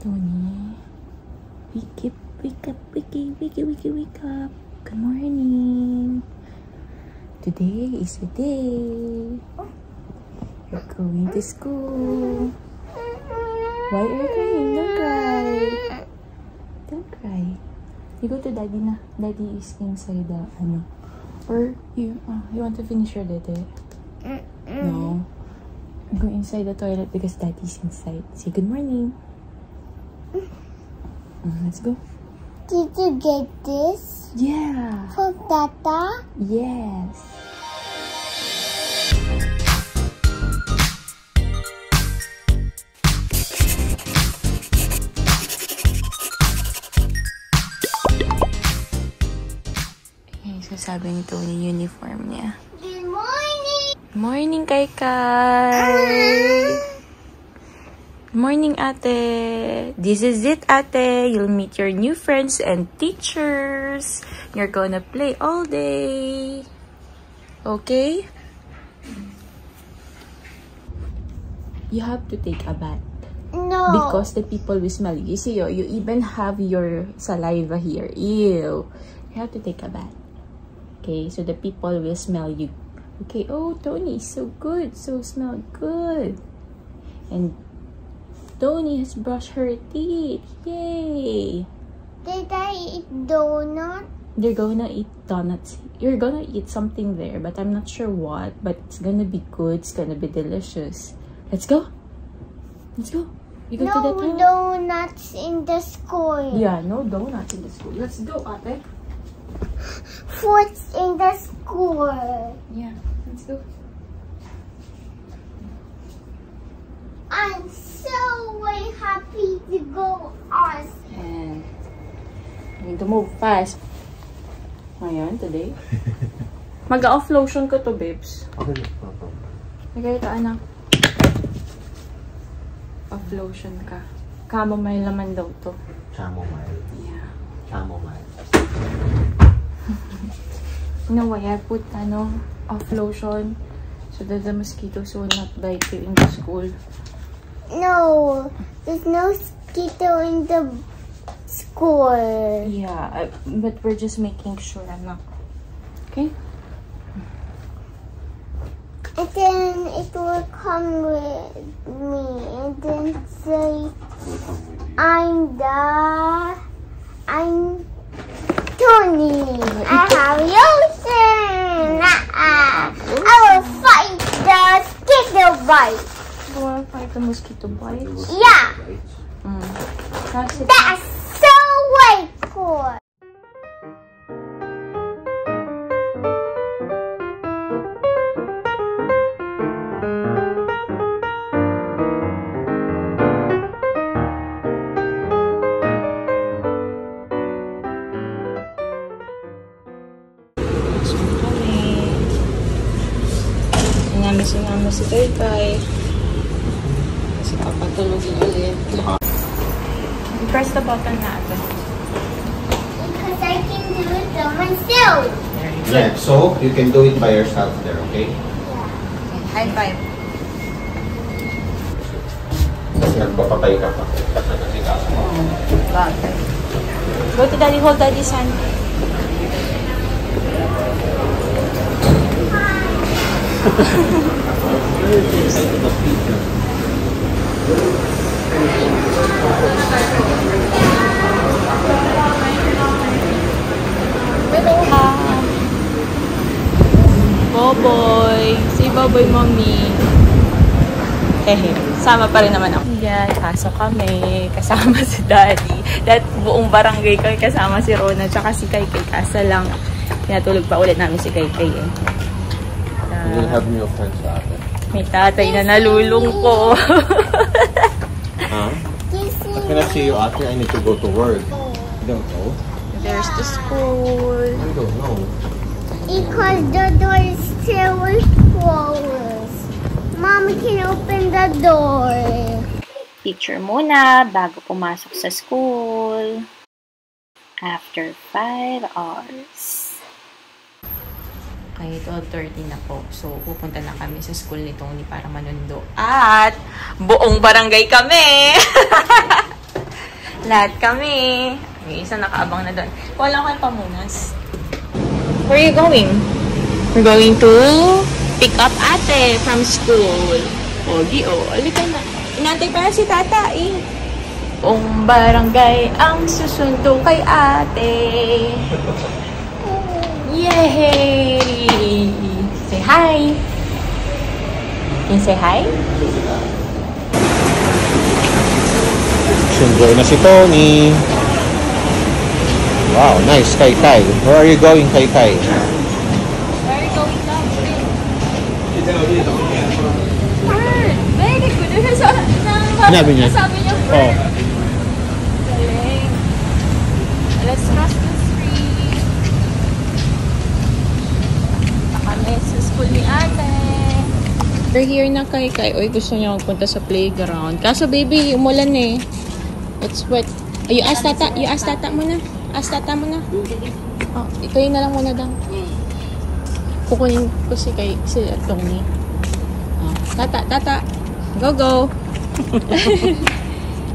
Tony. Wake up, wake up, wake up. Good morning. Today is the day. You're going to school. Why are you crying? Don't cry. Don't cry. You go to daddy na. Daddy is inside the Or you want to finish your letter? No. Go inside the toilet because daddy's inside. Say good morning. Let's go. Did you get this? Yeah. From Tata? Yes. Okay, so sabi ni Tony uniform niya. Good morning! Morning, Kai! Morning, ate. This is it, ate. You'll meet your new friends and teachers. You're gonna play all day. Okay? You have to take a bath. No. Because the people will smell you. You see, you even have your saliva here. Ew. You have to take a bath. Okay? So the people will smell you. Okay? Oh, Tony, so good. So smell good. And Tony has brushed her teeth. Yay! Did I eat donut? They're gonna eat donuts. You're gonna eat something there, but I'm not sure what. But it's gonna be good. It's gonna be delicious. Let's go. Let's go. You go to the toilet? No donuts in the school. Yeah, no donuts in the school. Let's go, ate. Fruits in the school. Yeah, let's go. I'm so very happy to go on. And I need to move fast. Ngayon, today. Mag-off lotion ko to, babes. Okay. Lagay ito, anak. Off lotion ka. Chamomile naman daw to. Chamomile. Yeah. Chamomile. You know why I put off lotion so that the mosquitoes will not bite you in the school? No, there's no mosquito in the school. Yeah, but we're just making sure, anak. Okay? And then it will come with me and then say, I'm Tony. I have lotion. I will fight the mosquito bite. You want to fight the mosquito bites? Yeah, that's so way cool. Sinama si Tay. Kasi papatulogin ulit. Press the button na ito. Because I can do it by myself. Yeah, so you can do it by yourself there, okay? Yeah. High five. Nagpapatay ka pa. Go to daddy, hold daddy's hand. Boboy. Say Boboy, mommy. Hehe. Sama pa rin naman ako. Yan. Pasok kami. Kasama si daddy. That buong barangay kami kasama si Rona tsaka si Kaykay. Kasa lang pinatulog pa ulit namin si Kaykay eh. You will have new friends sa atin. May tatay na nalulungko. Huh? I cannot see you after. I need to go to work. You don't know? There's the school. I don't know. Because the door is still closed. Mommy can open the door. Picture muna bago pumasok sa school. After 5 hours. Okay, 12:30 na po. So, pupunta na kami sa school ni Tony para manundo. At, buong barangay kami! Lahat kami. May isa nakaabang na doon. Wala kang pamunas. Where are you going? We're going to pick up ate from school. Pogi, oh. Alika na. Inantay pa si tata, eh. Buong barangay ang susundo kay ate. Yay! Say hi! Can you say hi? Enjoy na si Tony. Wow, nice, Kai Kai. Where are you going, Kai Kai? Where are you going now? Bird! Very good. Sinabi niya? Sabi niya, bird. Oh. Galing. Let's cross the street. Kami sa school ni ate. We're here na Kai Kai. Uy, gusto niya magpunta sa playground. Kaso baby, umulan eh. It's wet. You ask tata. You ask tata muna. Ask tata muna. Oh, ikaw na lang muna daw. Kukunin ko si Tony. Oh, tata. Go.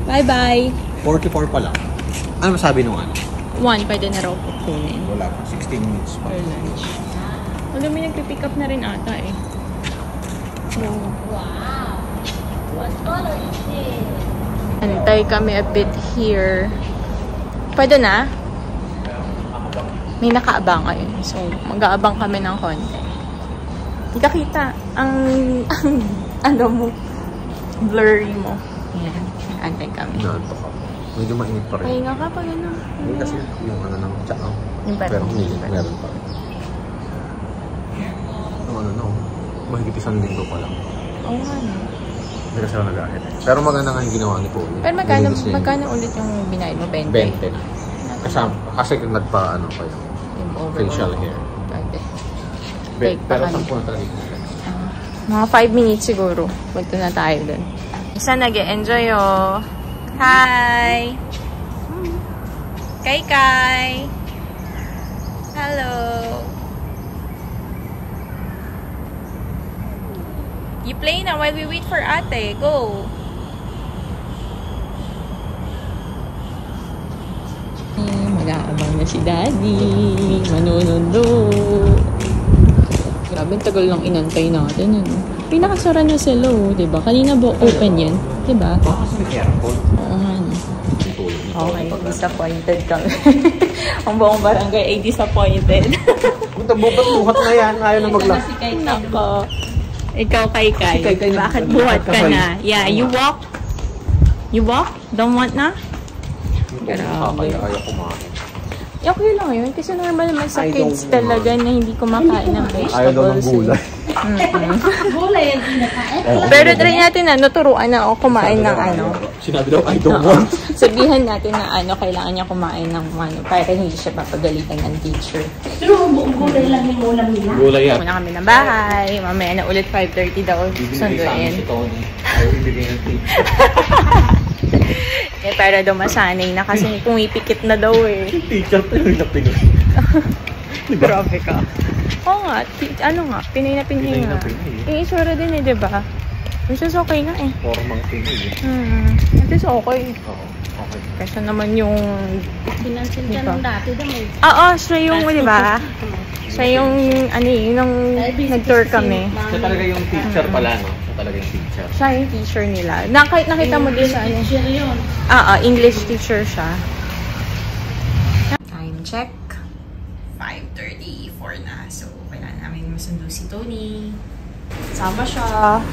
Bye-bye. 44 pa lang. Ano masabi nung ano? 1, pwede na raw kukunin. Wala pa. 16 minutes pa. For lunch. Alam mo, nagpipick up na rin ata eh. Wow. What color is this? Antay kami a bit here. Pwede na? May nakaabang ngayon. So, mag-aabang kami ng konti. Hindi ka kita. Ang ano mo, blurry mo. Ayan. Antay kami. Naanto ka. Medyo mainit pa rin. Pahinga ka pag ano. Hindi kasi yung ano ng tsa. Yung Pero meron pa. Mahigit isang linggo pa lang. Oo nga. Hindi kasi ako nag-ahit. Pero maganda nga yung ginawa ni Paul. Pero magkano ulit yung binayad mo? 20? 20 na. Kasi nagpa-ano pa yung facial hair. Pero 10 na talaga. Mga 5 minutes siguro. Punta na tayo dun. Isa nag-e-enjoy oh. Hi! Kai! Hello! You play na while we wait for ate. Go! Mag-aabang na si daddy. Manunundo. Grabe, tagal lang inantay natin. Ano? Pinakasara na sila, diba? Kanina ba open yan? Diba? Oo nga. Okay, disappointed kami. Ang buong barangay ay disappointed. Buhat na yan. Ayaw na maglak. Nako. Ikaw, Kai. Bakit buhat ka na? Yeah, you walk? You walk? Don't want na? Grabe. Ayaw kumain. Okay lang yun. Kasi normal naman sa kids talaga na hindi kumakain ng vegetables. Ayaw daw ng gulay. Gulay yung kinakain. Pero try natin na, turuan na ako kumain ng ano. Sinabi daw, I don't want. Sabihan natin na ano, kailangan niya kumain ng ano, para hindi siya papagalitan ng teacher. Pero gulay lang yung ulam nila. Gulay yan. Muna kami ng bahay. Mamaya na ulit 5:30 daw. Sunduin. Si Tony. Ayaw ibigay ng teacher. Eh, para daw masanay na kasi pumipikit na daw eh. Teacher, Pinoy na Pinoy. Grabe ka. Oo nga, ano nga, Pinoy na Pinoy nga. Yung itsura din eh, diba? Which is okay nga eh. Formang Pinoy eh. At least okay. Oo, okay. Kasi naman yung... Pinansin ka nung dati daw may... Oo, siya yung, diba? Siya yung, ano yung nag-tour kami. Siya talaga yung teacher pala, no? Siya talaga yung teacher. Siya yung teacher nila. Nakita mo din sa ano. Teacher yun. English teacher siya. Time check. 5:34 na. So, kailangan namin masundo si Tony. Sama siya.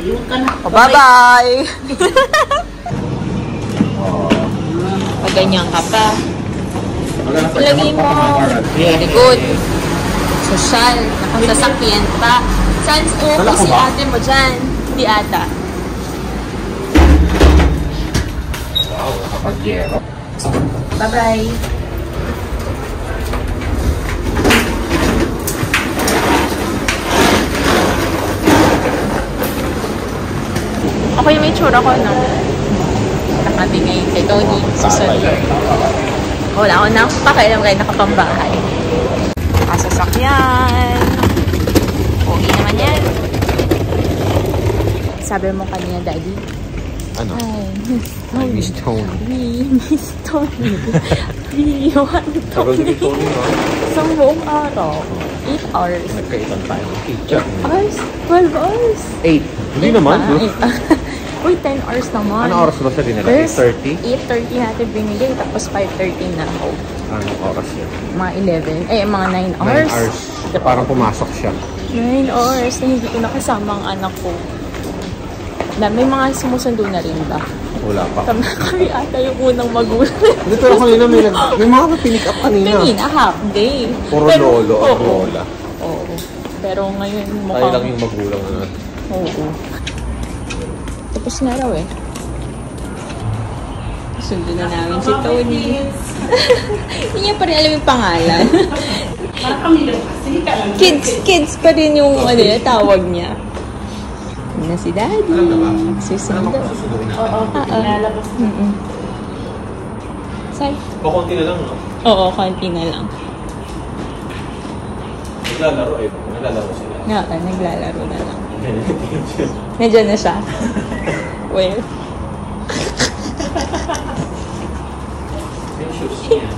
Ayun ka na. Oh, bye-bye! Pag ganyan ka pa. Ilagay mo. Very good. Social. Nakasasakyan pa. Saan okay si ate mo dyan? Di ata. Wow, nakapag-gero. Bye-bye. Ako yung may tsura ko, no? Nakabi ngayon kay Tony. Susunod. Wala ako na pakialam kayo nakapambahay. Nakasasakyan. Okay naman yan. Sabi mo kanina, Daddy, Ano? Hi, Miss Tony. We miss Tony. We want Tagal Tony. ni Tony, no? Isang buong araw. 8 hours. Nagkaitan tayo ng teacher. 8 hours? 12 hours? 8. Hindi naman. Uy, 10 hours naman. Ano oras ba siya dinala? First, 8:30? 8:30 natin binigay, tapos 5:30 na ako. Anong oras yun? Mga 11. Mga 9 9 hours. hours. Parang pumasok siya. 9 hours na hindi ko nakasama ang anak ko. May mga sumusundo na rin ba? Wala pa. Kami ata yung unang magulang. Hindi, pero kanina may mga na-pick up kanina. Kanina, half day. Puro lolo at lola. Oo. Pero ngayon Tayo lang yung magulang na natin. Oo. Tapos na raw eh. Sundo na namin si Tony. Hindi niya pa rin alam yung pangalan. Kids pa rin yung tawag niya. Yun na si Daddy. Susundo. Oo. Lalabas na. Say? Pakunti na lang, no? Oo, konti na lang. Naglalaro eh. Naglalaro sila. Oo, naglalaro na lang. Medyo na siya. Well. Yung shoes niya.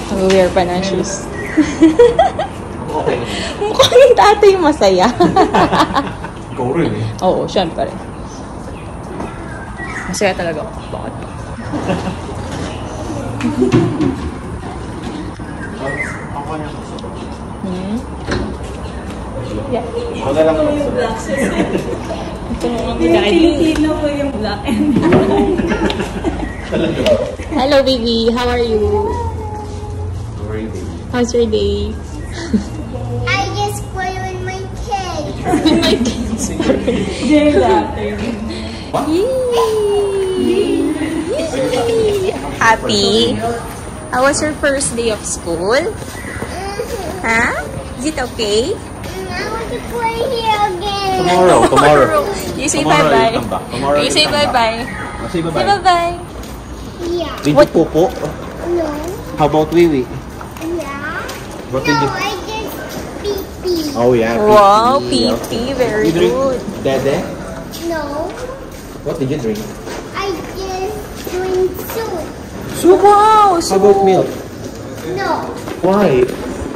Mag-wear pa ng shoes. Okay. Mukhang yung tatay masaya. Ikaw rin eh. Oo, syempre. Masaya talaga ako. Bakit? Ako niya gusto. Yeah. Ako na lang gusto. Ito ang daddy. po yung black and Talaga. Hello, baby. How are you? Very baby. How's your day? I just play with my kids. With my kids. They're laughing. Happy? How was your first day of school? Huh? Is it okay? I want to play here again. Tomorrow. You say Tomorrow bye-bye. you come back. Tomorrow You say come back. bye-bye. Say Say bye-bye. bye-bye. Yeah. Did What? you popo? No. How about Wiwi? Yeah. What did No, you... I just pee-pee. Oh yeah. Wow, pee-pee. pee-pee. Very You drink good. Dede? No. What did you drink? I just drink soup. Soup? Wow, How about milk? No. Why?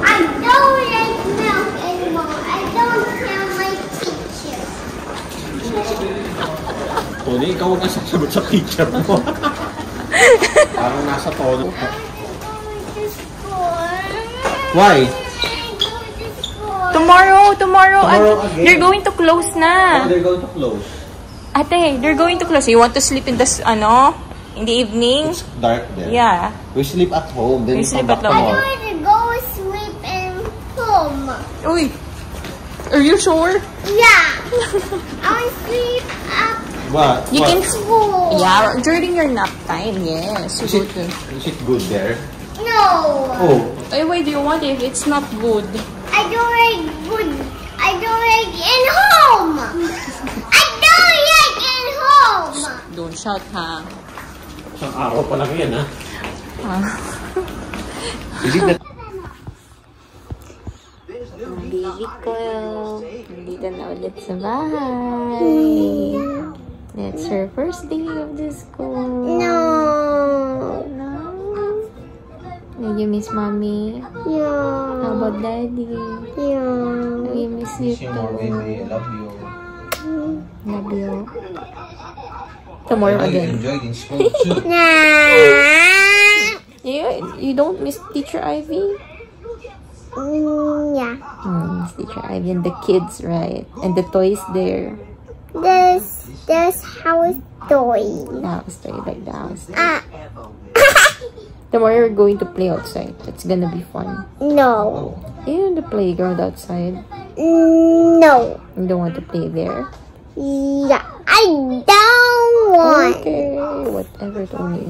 I don't like milk anymore. I don't tell my teacher. Tony, ikaw huwag nasa sagot sa teacher mo. Parang nasa tono. I want to school. Why? I go to school. Tomorrow. Tomorrow again. They're going to close na. They're going to close. Ate, they're going to close. You want to sleep in the, in the evening? It's dark there. Yeah. We sleep at home. Then We we come sleep back at home. I tomorrow. want to go sleep in home. Uy, are you sure? Yeah. I want to sleep at What? You What? can... school. Yeah, during your nap time, yes. You Is go it, to... is it good there? No. Oh. Why do you want it if it's not good? I don't like good. I don't like in home. I don't like in home. Don't shout, ha? Isang araw pa lang yan, ha? Ah. Is it that... Baby ko, nandito na ulit sa bahay. It's her first day of the school. No. No? You miss mommy? Yeah. How about daddy? Yeah. We miss you Miss you more, too. baby. I love you. Love you. Tomorrow I again. enjoyed in school too. Nah. You don't miss Teacher Ivy? Yeah. Miss Teacher Ivy and the kids, right? And the toys there. This house toy. The house toy, like the house toy. Tomorrow we're going to play outside. It's gonna be fun. No. You know the playground outside? No. You don't want to play there? Yeah. I don't want. Okay, whatever, Tony.